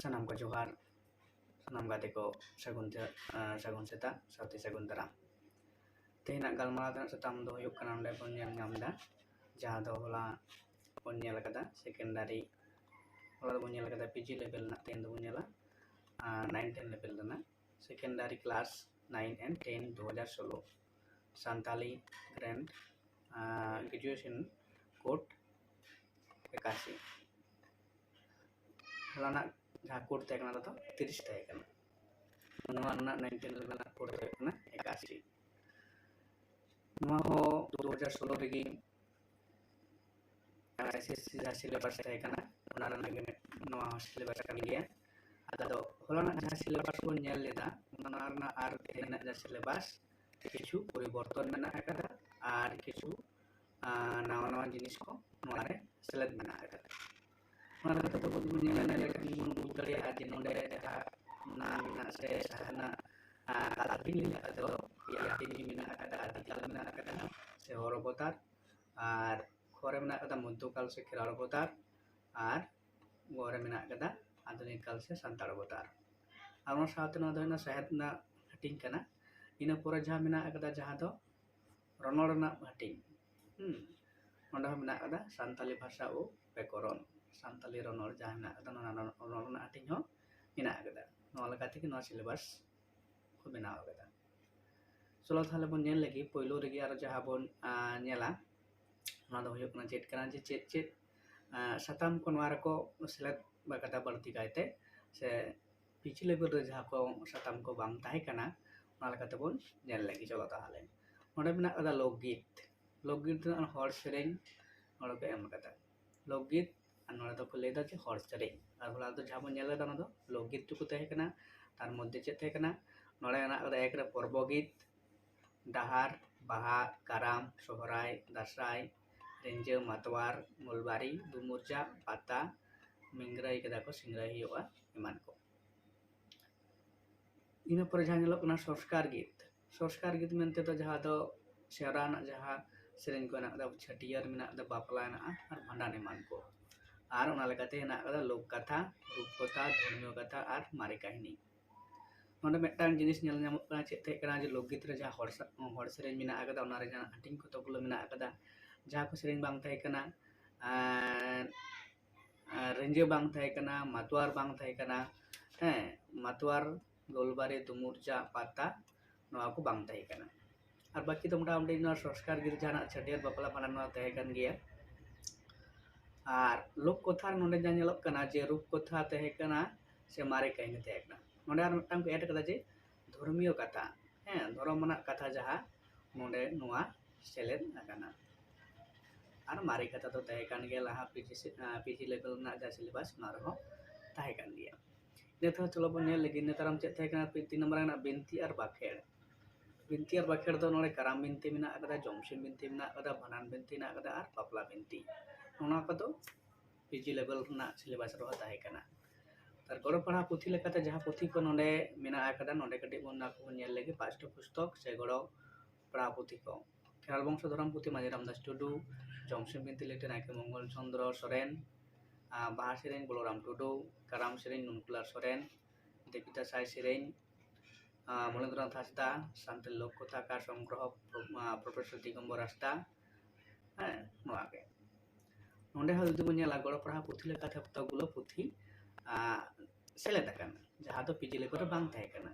Sanam ko johar, sanam gate ko sagun seta sauti sagun daram. Tehinak galmarao tenak satam do huyuk kana onde bon nyel nyamda jaha do hola bon nyel kada secondary hola bon nyel kada PG level na ten do bon nyela 9 10 level na secondary class 9 and 10 2016 Santali Grand graduation code 81 hola jaha code teh kana to 30 teh kana nova na 19 level na code teh kana 81 nova ho 2016 regi SSC jaha syllabus teh kana ona lagi nova syllabus kan dia ada hola na jaha syllabus bon nyel leda ona na ar tena jaha syllabus কিছু পরিবর্তন মেনা akada আর কিছু nawa nawa জিনিস ko noa re seled mena akada ona kata to bon nyel na leka ni mun budaya adi nonde jaha na mina se sahana kalapin atau ya ini mina akada adi kal mena akada se horobotar আর ঘরে মেনা akada মধ্যকাল সে খেলার অবতার আর ঘরে মেনা akada আধুনিক কাল সে সান্তার অবতার আর ওনার সাথে না ধরে না সাহেব না হাটিং কানা ina pura jaha mena akada jaha do ronor na hating onda mena akada santali bhasha o pekoron santali ronor jaha mena akada ronor na hating ho mena akada no lagate ki no syllabus ko bena akada solo thale bon nyel lagi poilo regi aro jaha bon nyela ona do huyuk na chet kana je chet satam ko noar ko select bakata barti kaite se PG level re jaha ko satam ko bang tahe kana ona kata bon nyel lagi cholo tahale onde mena ada lokgit na hor sereng ona ko em kata lokgit anora to kole da je hor sereng ar hola to jaha bon nyel da na do lokgit tu ko tahe kana tar moddhe che tahe kana nore na ada ekra porbogit dahar baha karam sohrai dasai renje matwar mulbari dumurja pata mingrai kada ko singrai hiyoa eman ko ina pore jaha nyelok na संस्कार गीत मेनते तो जहाँ दो सेरा ना जहाँ सेरेंज को ना दा छटियर में ना दा बापला ना और भंडान एमान को आर ओना लेकाते ना दा लोक कथा रूप कथा धर्मिय कथा और मारे कहानी नोंडे मेटांग जिनिस नेल ᱧᱟᱢᱚᱜ ᱠᱟᱱᱟ ᱪᱮᱫ ᱛᱮ ᱠᱟᱱᱟ ᱡᱮ ᱞᱳᱠᱜीत ᱨᱮ ᱡᱟᱦᱟᱸ ᱦᱚᱲ ᱥᱮᱨᱮᱧ ᱢᱮᱱᱟᱜ ᱟᱠᱟᱫᱟ ᱚᱱᱟ ᱨᱮ ᱡᱟᱦᱟᱸ ᱦᱟᱹᱴᱤᱧ ᱠᱚ ᱛᱚᱠᱞᱚ ᱢᱮᱱᱟᱜ ᱟᱠᱟᱫᱟ ᱡᱟᱦᱟᱸ ᱠᱚ ᱥᱮᱨᱮᱧ ᱵᱟᱝ ᱛᱟᱦᱮᱸ ᱠᱟᱱᱟ ᱨᱮᱸᱡᱮ ᱵᱟᱝ ᱛᱟᱦᱮᱸ ᱠᱟᱱᱟ ᱢᱟᱛᱣᱟᱨ ᱵᱟᱝ ᱛᱟᱦᱮᱸ ᱠᱟᱱᱟ मातवार गोलबारे दुमुरजा पाता नवा को बांग तहे कना और बाकी तो मोटामुटी नवा संस्कार गिर जाना छटियर बापला पाना नवा तहे कन गया और लोक कथा नोंडे जा नेलक कना जे रूप कथा तहे कना से मारे कहिनी तहे कना नोंडे आर मिदटांग को ऐड कदा जे धर्मीय कथा धर्मना कथा जहा नोंडे नवा सेलेद आकना और मारे कथा तो तहे कन गया लाहा पीजी लेवल ना जा सिलेबस ना रहो तहे कन गया नेता चलो बन लगी नेताराम चेक थे कना 3 नंबर ना बिनती और बाखेड़ दो नोड़े कराम बिनती मेना अकदा जमसिम बिनती मेना अकदा भानान बिनती ना अकदा और पापला बिनती ओना कदो पीजी लेवल ना सिलेबस रो ताहे कना तार गरो पढ़ा पुथी लेकाते जहां पुथी को नोडे मेना अकदा नोडे कटे बोना को नेल लगी पाठ्य पुस्तक से गरो पढ़ा पुथी को खेराल वंश धरम पुथी माजीराम दास टुडू जमसिम बिनती लेटे नायके मंगल चंद्र सोरेन बाहा सेरें बलराम टुडू काराम सेरें नुनकुलार सोरेन देविता साई सेरें मलेन्द्रनाथ हांसदा सान्ताली लोक कथा का संग्रह प्रोफेसर दिगम्बर हांसदा नोआगे नोंडे हो जुदि बन नेला गड़ पढ़ा पुथी लेकाते तगुलो पुथी सेलेद आकाना जहां दो पीजी लेवल रे बांग ताहे कना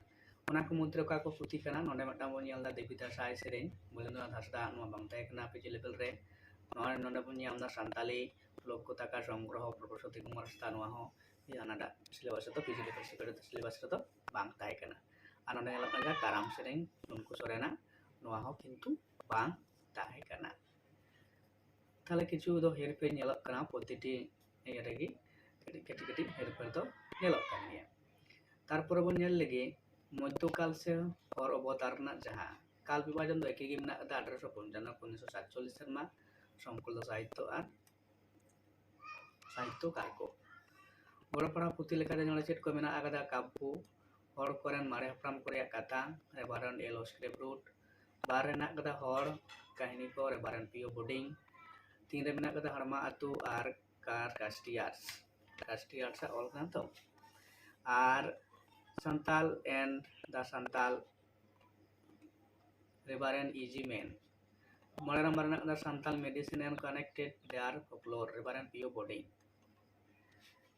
ओना को मुद्रे का को पुथी कना नोंडे मटाम बन नेलदा देविता साई सेरें मलेन्द्रनाथ हांसदा नोआ बांग ताहे कना पीजी लेवल रे नोंडे बन नेलदा सान्ताली लोक कथा का संग्रह प्रोफेसर दिगम्बर हांसदा नोआ हो यानाडा सिलेबस तो पीजी लेवल सिलेबस तो बांग ताहे कना और नोंडे नेलक कना काराम सेरें नुनकु सोरेना नोआ हो किंतु बांग ताहे कना ताले किछु दो हेरफेर नेलक कना प्रतिटी एरेगी कटी हेरफेर तो नेलक कन गया तारपर बन नेल लगे मध्यकाल से और अवतार ना जहां काल विभाजन दो एकेगी मेना 1855 1947 शर्मा संकुल साहित्य और साहित्य काल को गड़ पढ़ा पुथी लेकाते नोडे चेद को मेना आकादा काब्बो हर कोरेन मारे हप्राम कोरिया कथा रेबारन एल स्क्रिप्ट रूट बार रेना कदा हर कहानी को रेबारन पियो बोर्डिंग तीन रे मेना कदा हरमा अतु आर कार कास्टियार्स ऑल का तो Ar Santal and the Santal Reverend Easy Man. Mole number the Santal medicine and connected their folklore Reverend Pio Body.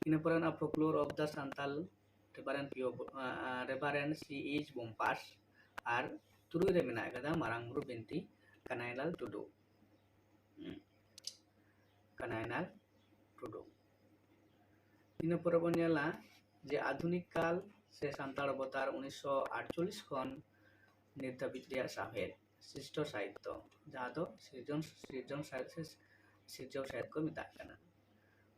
In a peran of folklore of the Santal Reverend Pio Reverend C is Bompas are Turu Reminagada Marangru Binti Kanainal to do. Kanainal to do. इन परबनियाला जे आधुनिक काल से सान्ताल अवतार 1948 खन निर्धारित साहेब श्रेष्ठ साहित्य जहाँ दो सृजन साहित्य साहित्य को मिताग कना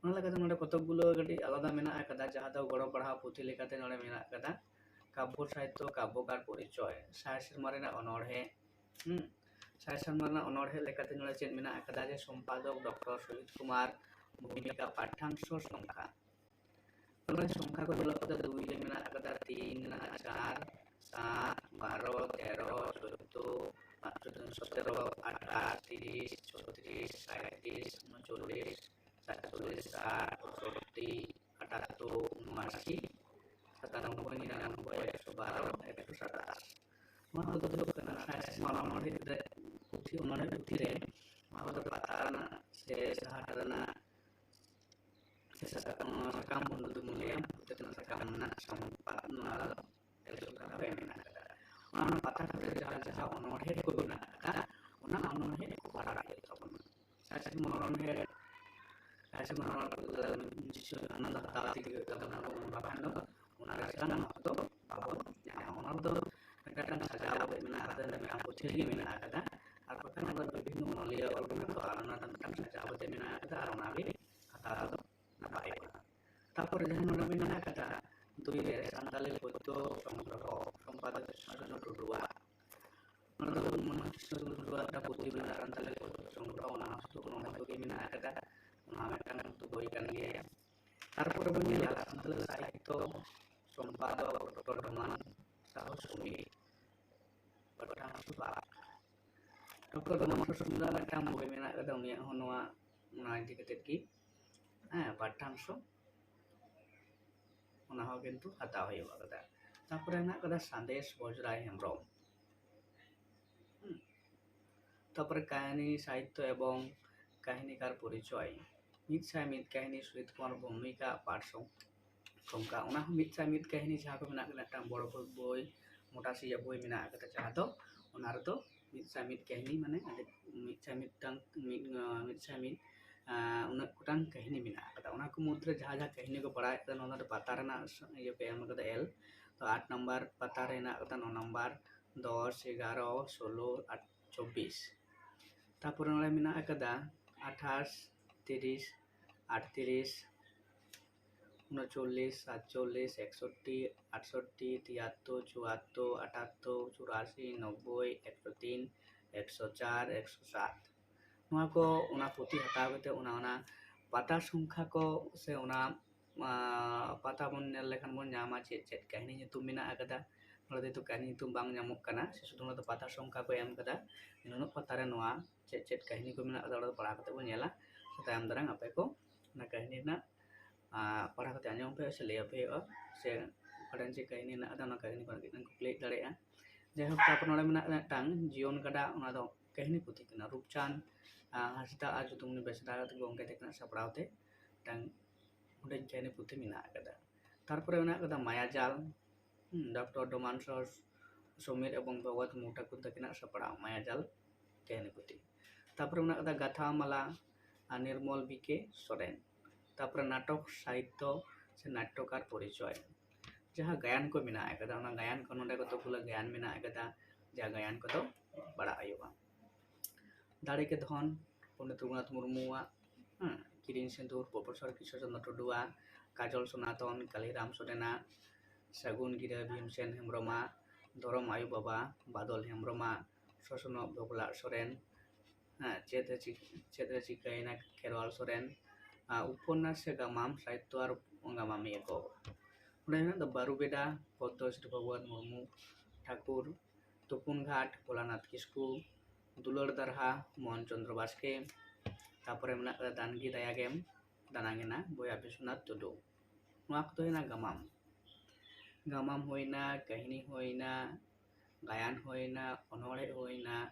ओना लगा नोडे कतकगुलो गटी आलादा मेना आकदा जहाँ दो गड़ो पढ़ा पुथि लेकाते नोडे मेना आकदा काव्य साहित्य काव्यकार परिचय साहित्य मारेना अनोढ़े साहित्य मारेना अनोढ़े लेकाते नोडे चेद मेना आकदा जे संपादक डॉक्टर सुजित कुमार भूमिका पाठ्यांश संख्या संख्या को दो दुई जे मेना आकदा 3 4 7 12 13 14 17 18 30 34 37 39 40 60 68 79 97 99 112 maka betul kena saya malam hari putih mana putih deh maka terpatahana saya sehadana saya sakam untuk mulia kita sakam nak sampai nol esok apa yang nak mana patah kerja jasa honor head ko guna ona honor head ko para itu saya malam hari saya malam dalam jisu anak tak tiga dalam apa anda ona rasa atau apa yang honor tu kadang saja ada yang putih ada apakah ada lebih mulia orang itu karena tentang saja ada orang nabi kata apa itu tapor jangan orang kata itu ya sandal foto sempat ada dua menurut menurut dua ada putih benar sandal foto semua orang itu ada mengamalkan untuk boykan dia tapor begini lah sandal itu sempat ada teman tahu sumi padang suka dokter nomor 9 ada mau menak ada yang honwa mengaji ketik padang so ona ho kintu hata hoiba kada tapore na kada sandesh bojrai hemrom তারপরে কাহিনী সাহিত্য এবং কাহিনীকার পরিচয় myth সামিত কাহিনী সুজিত কুমার ভূমিকা পাঠ সংখ্যা ওনা মিথ সামিত কাহিনী যাহা ko menak kena tang boro boi मोटा सी बोई मेना कता जहाँ तो ओनार तो मित सामित कहनी माने ada मित सामित tang मित सामित उन कुटांग कहनी मेना कता ओना को मुद्रे जहाँ कहनी को पढ़ा कता ओना तो पता रेना ये पे हम कता एल तो 8 नंबर पता रेना कता 9 नंबर 10 11 16 24 तापर ओना मेना कता 28 30 38 39 47 61 68 73 74 78 84 90 103 104 107 नोआ को उना पुथि हटाव कते उना पाता संख्या को से उना पाता बन नेल लेखन बन नामा चेत चेत कहनी nyutum मेना akada नोदे तो कहनी nyutum bang nyamuk kana से सुदुना तो पाता संख्या को एम कदा नुनु पतारे नोआ चेत चेत कहनी को मेना अदा पढ़ा कते बन नेला सतायम दरंग apa ko na कहनी ना पढ़ा कते आंजम पे से ले पे से पढ़न से कहनी ना अदा ना कहनी को kita klik दाड़ेया जैसे तापर नोडे मेना tang जीवन kada उना दो कहनी पुथि कना रूपचांद हासदा आज तुमने बेसदा तो गंगे देखना सपड़ावते tang उडे कहनी पुथि मेना kada तारपरे मेना kada मायाजाल डॉक्टर डोमानसस समीर एवं भगवत मुठाकुर तकिना सपड़ाव मायाजाल कहनी पुथि तारपरे मेना kada गाथा माला निर्मल बीके सोरेन तारपरे नाटक साहित्य से नाट्यकार परिचय जहाँ गायन को मेना kada ओना गायन को नोडे को तो गुला गायन मेना kada जहाँ गायन को तो बड़ा आयुवा दाड़े के धन पंडित रघुनाथ मुर्मुआ किरीन सिंदूर प्रोफेसर किशोर चंद्र टुडुआ काजल सनातन कालीराम सोरेना सागुन गिरा भीमसेन हेम्ब्रमा धरम आयु बाबा बादल हेम्ब्रमा ससन भगला सोरेन चेत चिकायना खेरवाल सोरेन उपन्यास से गामाम साहित्य और गामामी को द बारुबेडा पद्मश्री भगवत मुर्मू ठाकुर तुपुन घाट भोलानाथ किस्कू दुलर दरहा मोहन चंद्र बास्के तापरे मेना दानगी दायागेम दानांगेना बोया विश्वनाथ टुडू नोआ को हेना गामाम gamam hoina, kahini hoina, gayan hoina, onore hoina,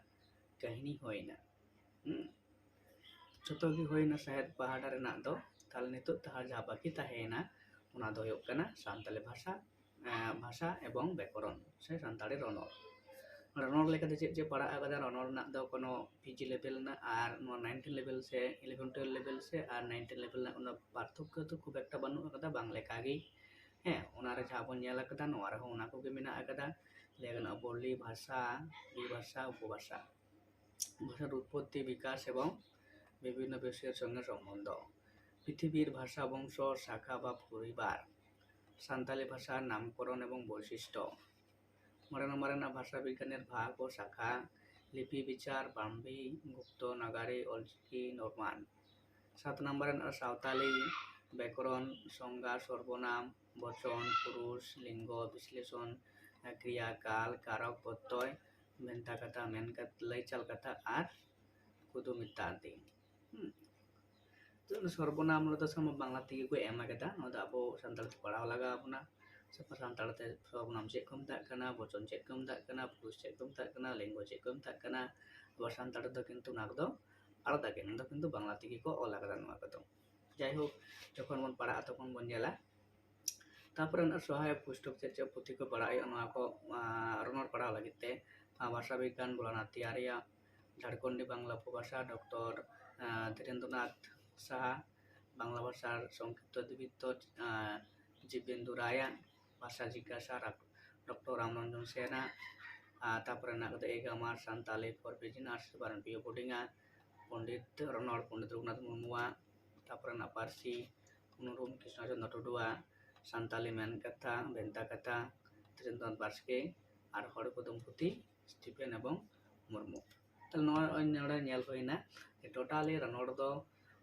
kahini hoina. Joto gi hoina sahed pahada renak do tal nitu tahar jaha baki tahena ona do huyuk kana santali bhasa bhasa ebong bekoron se santali ronol ronol lekate je para agada ronol nak do kono PG level na ar no 19 level se 11 12 level se ar 19 level na ona parthokyo to khub ekta banu akada bang lekagi ona re jaha bon nyela akada no ar ona ko ge mena akada legana bolli bhasa bibhasa উপভাষা ভাষার উৎপত্তি বিকাশ এবং বিভিন্ন বিষয়ের সঙ্গে সম্বন্ধ পৃথিবীর ভাষা বংশ শাখা বা পরিবার সাঁওতালি ভাষার নামকরণ এবং বৈশিষ্ট্য মরানা ভাষা বিজ্ঞানের ভাগ ও শাখা লিপি বিচার ব্রাহ্মী গুপ্ত নাগারি অলচিকি নরমান 7 নম্বরে সাঁওতালি ব্যাকরণ সংজ্ঞা সর্বনাম বচন পুরুষ লিঙ্গ বিশ্লেষণ ক্রিয়া কাল কারক প্রত্যয় মেন্টা kata men kata laical kata আর কুতুম ইত্যাদি সর্বনাম তো sama বাংলা থেকে ko em kata no da abo santal te padaw laga apuna sapa santal te সর্বনাম cek ko metak kana bocon cek ko metak kana puruষ cek ko metak kana linggo cek ko metak kana abar santal do kintu nak do আলাদা কেন do কিন্তু বাংলা থেকে ko ol akada noa ko যাই হোক যখন বন পড়া তখন বন জেলা তারপরে সহায়ক পুস্তক যে পুঁথি ko পড়াই noa ko ronor পড়াও lagit te ভাষা বিজ্ঞান বুলানা তিয়ারিয়া ঝাড়খণ্ডী বাংলা উপভাষা ডক্টর ধীরেন্দ্রনাথ সাহা বাংলা ভাষার সংক্ষিপ্ত দ্বিবৃত্ত জীবেন্দু রায়া ভাষা জিজ্ঞাসা ডক্টর রামরঞ্জন সেনা তারপরে নাগদ এগামার সান্তালি ফর বিজিনার্স বারণ পিও পুডিঙা পণ্ডিত রনর পণ্ডিত রঘুনাথ মুর্মুয়া তারপরে না পার্সি অনুরূপ কৃষ্ণচন্দ্র টুডুয়া সান্তালি মেন কথা ভেন্তা কথা ধীরেন্দ্রনাথ বাস্কে আর হড় কদম পুঁথি স্টিফেন এবং মুর্মু তাহলে নড়ে nyel hoina totally ranor do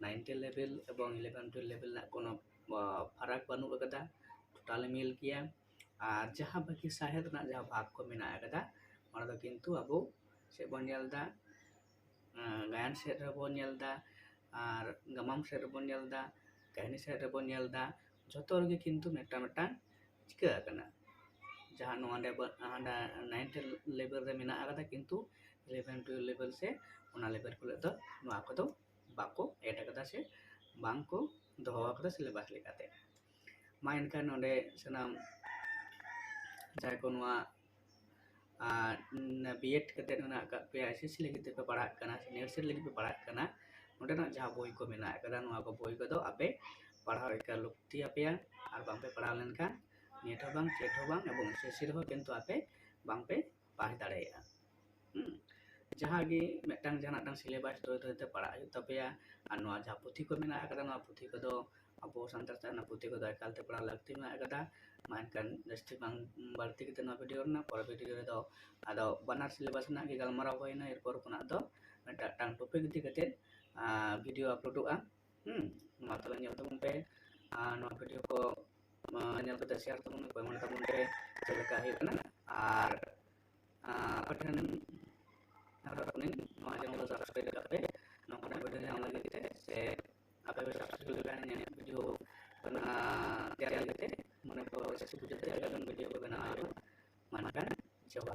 19 level এবং 11 12 level na kono farak banu akada totally mil kia R jaha baki sahed na jaha bhag ko mena akada ona do kintu abo se bon nyel da gayan set re bon nyel da R gamam set re bon nyel da kahini set re bon nyel da joto rege kintu meta chika akana jahan noande anda 9 level re mena akada kintu 11 12 level se ona level ko do noa ko do bako eta kata se bangko doho akada syllabus lekate mainkan onde sanam jai ko noa B.Ed kate na ka PICC lagi te padahat kana senior set lagi padahat kana onde na jaha boi ko mena akada noa ko boi ko do ape padhaw eka lukti apea ar bang pe padaw lenkan net ho bang chet ho bang ebong SSC ho kintu ape bang pe pas dareya jaha ge metang jana tang syllabus do te padaw huyuk tapea ar noa jaha puthi ko mena akada noa puthi ko do abo santar na puthi ko do ekal te padaw lakti mena akada mainkan jasti bang balti kita noa video na por video do ado banar syllabus na ge galmarau hoina erpor kuna do meta tang topik ti kate video upload a noa tala nyel tabun pe noa video ko nyel kate share tabun pe mon tabun pe jeleka huyuk kana ar padan harap kuning noa jangan lupa subscribe kate noa kana video yang lagi kite se apa subscribe kan yang video kana tiar kate mone ko se subscribe kan video ko kana ayo mankan coba